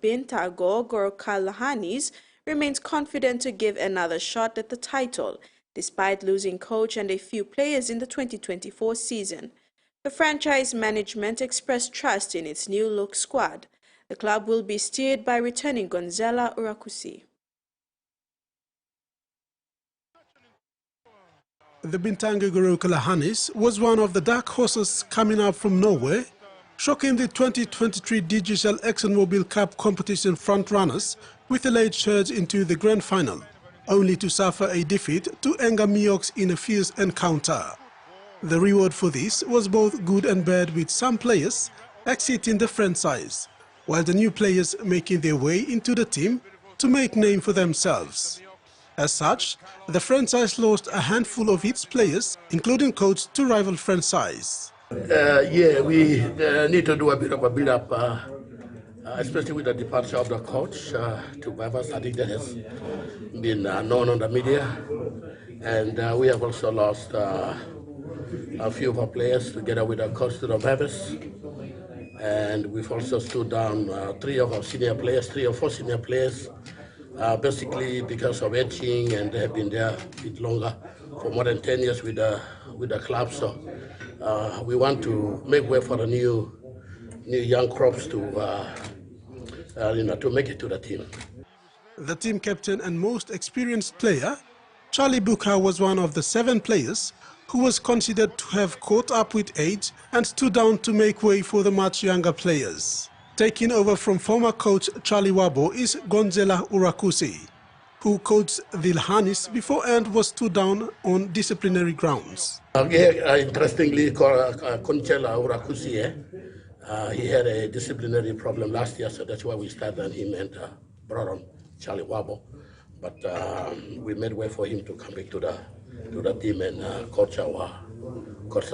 Bintago Gorokalahanis remains confident to give another shot at the title, despite losing coach and a few players in the 2024 season. The franchise management expressed trust in its new-look squad. The club will be steered by returning Gonzala Urakusi. The Bintangaguru Kalahanis was one of the dark horses coming up from nowhere, shocking the 2023 Digicel ExxonMobil Cup competition frontrunners with a late surge into the grand final, only to suffer a defeat to Enga Mioks in a fierce encounter. The reward for this was both good and bad, with some players exiting the franchise, while the new players making their way into the team to make name for themselves. As such, the franchise lost a handful of its players, including coach, to rival franchise. We need to do a bit of a build-up, especially with the departure of the coach to Bavas. I think that has been known on the media. And we have also lost a few of our players together with our coach to the Bavas. And we've also stood down three or four senior players, basically because of etching, and they have been there a bit longer, for more than 10 years with the club. So we want to make way for the new young crops to make it to the team. The team captain and most experienced player, Charlie Booker, was one of the 7 players who was considered to have caught up with age and stood down to make way for the much younger players. Taking over from former coach Charlie Wabo is Gonzala Urakusi, who coached the Lahanis before and was stood down on disciplinary grounds. Interestingly, Gonzala Urakusi, he had a disciplinary problem last year, so that's why we started him and brought on Charlie Wabo. But we made way for him to come back to the team and coach our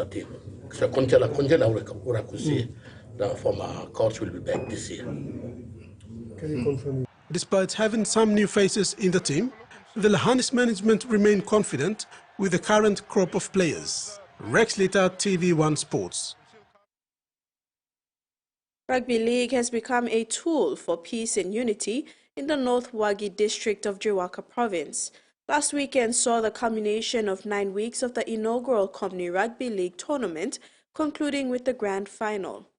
team. So Gonzala Urakusi, the former coach, will be back this year. Can you confirm? Despite having some new faces in the team, the Lahanis management remain confident with the current crop of players. Rex Litter, TVWan Sports. Rugby League has become a tool for peace and unity in the North Wagi district of Jiwaka province. Last weekend saw the culmination of 9 weeks of the inaugural Community Rugby League tournament, concluding with the grand final.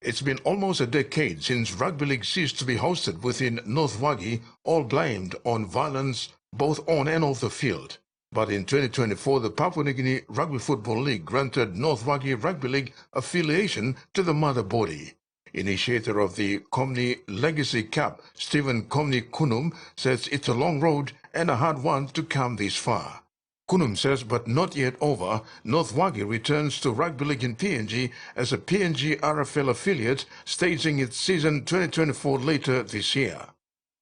It's been almost a decade since Rugby League ceased to be hosted within North Wagi, all blamed on violence both on and off the field. But in 2024, the Papua New Guinea Rugby Football League granted North Wagi Rugby League affiliation to the mother body. Initiator of the Komni Legacy Cup, Stephen Komni Kunum, says it's a long road and a hard one to come this far. Kunum says, but not yet over, North Wagi returns to Rugby League in PNG as a PNG RFL affiliate, staging its season 2024 later this year.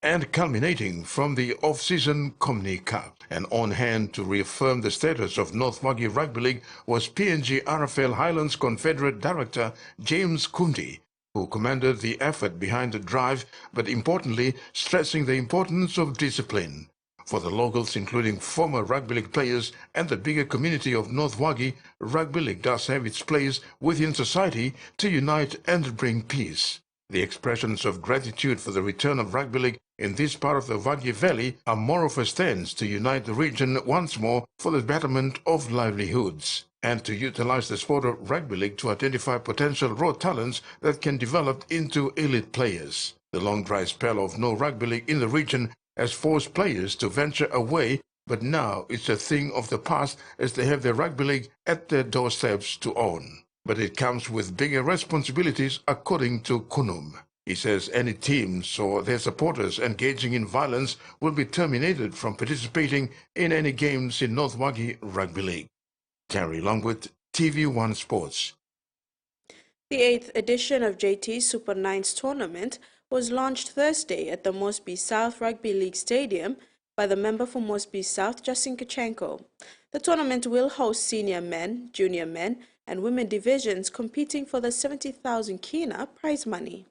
And culminating from the off-season Komni Cup. And on hand to reaffirm the status of North Wagi Rugby League was PNG RFL Highlands Confederate Director James Kundi, who commanded the effort behind the drive, but importantly, stressing the importance of discipline. For the locals, including former Rugby League players and the bigger community of North Wagi, Rugby League does have its place within society to unite and bring peace. The expressions of gratitude for the return of Rugby League in this part of the Wagi Valley are more of a stance to unite the region once more for the betterment of livelihoods and to utilize the sport of Rugby League to identify potential raw talents that can develop into elite players. The long dry spell of no Rugby League in the region has forced players to venture away, but now it's a thing of the past as they have their Rugby League at their doorsteps to own. But it comes with bigger responsibilities, according to Kunum. He says any teams or their supporters engaging in violence will be terminated from participating in any games in North Wagi Rugby League. Terry Longwood, TV1 Sports. The 8th edition of JT Super Nines tournament was launched Thursday at the Mosby South Rugby League Stadium by the member for Mosby South, Justin Kachenko. The tournament will host senior men, junior men, and women divisions competing for the 70,000 kina prize money.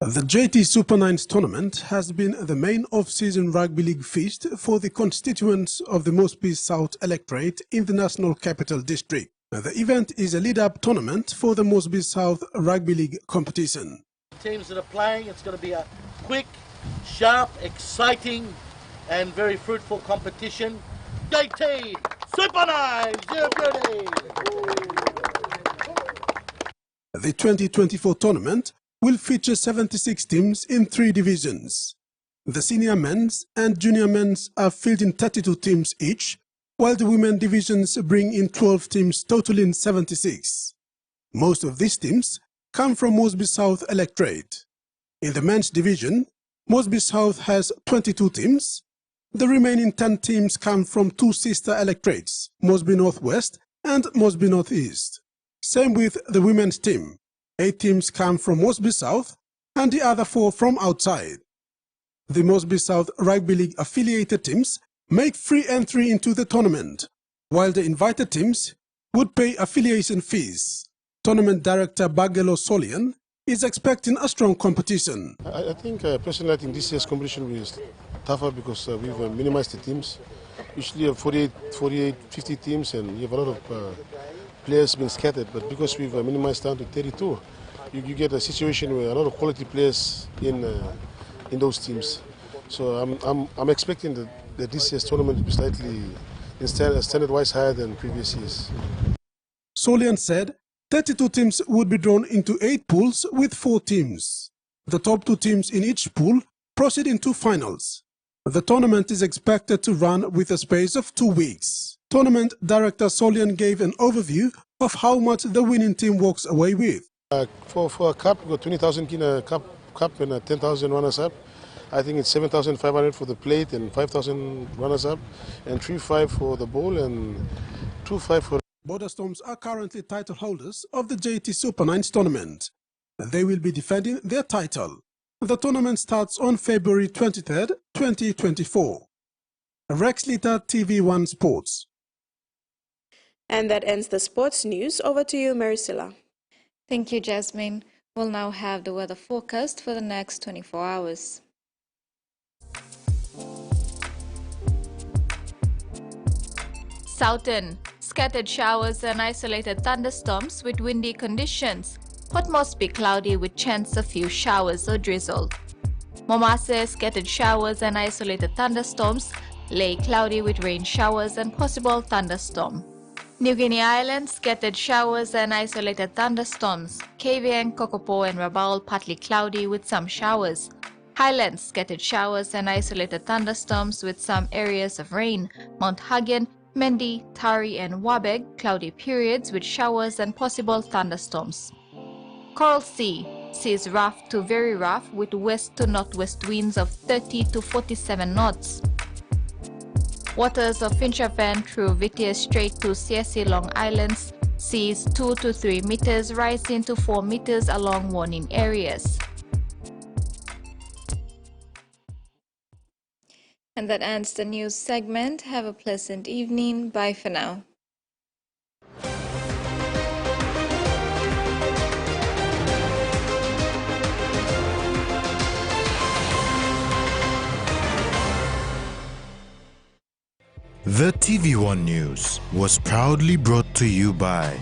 The JT Super Nines tournament has been the main off-season rugby league feast for the constituents of the Mosby South electorate in the National Capital District. The event is a lead-up tournament for the Mosby South Rugby League competition. Teams that are playing, it's going to be a quick, sharp, exciting and very fruitful competition. JT Super Nines, you're ready! The 2024 tournament will feature 76 teams in 3 divisions. The senior men's and junior men's are fielding 32 teams each, while the women divisions bring in 12 teams totaling 76. Most of these teams come from Mosby South electorate. In the men's division, Mosby South has 22 teams. The remaining 10 teams come from 2 sister electorates, Mosby Northwest and Mosby Northeast. Same with the women's team. 8 teams come from Mosby South and the other 4 from outside. The Mosby South Rugby League affiliated teams make free entry into the tournament, while the invited teams would pay affiliation fees. Tournament director Bagelo Solian is expecting a strong competition. I think personally, I think this year's competition will be tougher because we've minimized the teams. Usually you have 48, 50 teams and you have a lot of players being scattered, but because we've minimized down to 32, you get a situation where a lot of quality players in those teams. So I'm expecting that this year's tournament will be slightly standard-wise higher than previous years. Solian said 32 teams would be drawn into 8 pools with 4 teams. The top 2 teams in each pool proceed into finals. The tournament is expected to run with a space of 2 weeks. Tournament director Solian gave an overview of how much the winning team walks away with. For a cup, we've got 20,000 kina cup and 10,000 runners-up. I think it's 7,500 for the plate and 5,000 runners-up, and 3,500 for the bowl and 2,500 for... Border Storms are currently title holders of the JT Super Nines tournament. They will be defending their title. The tournament starts on February 23rd, 2024. Rex Lita, TV1 Sports. And that ends the sports news. Over to you, Maricela. Thank you, Jasmine. We'll now have the weather forecast for the next 24 hours. Southern, scattered showers and isolated thunderstorms with windy conditions, but must be cloudy with chance of few showers or drizzle. Momase, scattered showers and isolated thunderstorms, Lay, cloudy with rain showers and possible thunderstorm. New Guinea Islands, scattered showers and isolated thunderstorms. KVN, Kokopo and Rabaul, partly cloudy with some showers. Highlands, scattered showers and isolated thunderstorms with some areas of rain. Mount Hagen, Mendi, Tari and Wabeg, cloudy periods with showers and possible thunderstorms. Coral Sea, seas rough to very rough with west to northwest winds of 30 to 47 knots. Waters of Finchafan through Victoria Strait to CSC Long Islands, seas 2 to 3 meters rising to 4 meters along warning areas. And that ends the news segment. Have a pleasant evening. Bye for now. The TVWan News was proudly brought to you by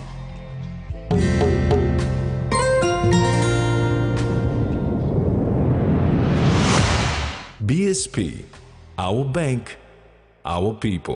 BSP, our bank, our people.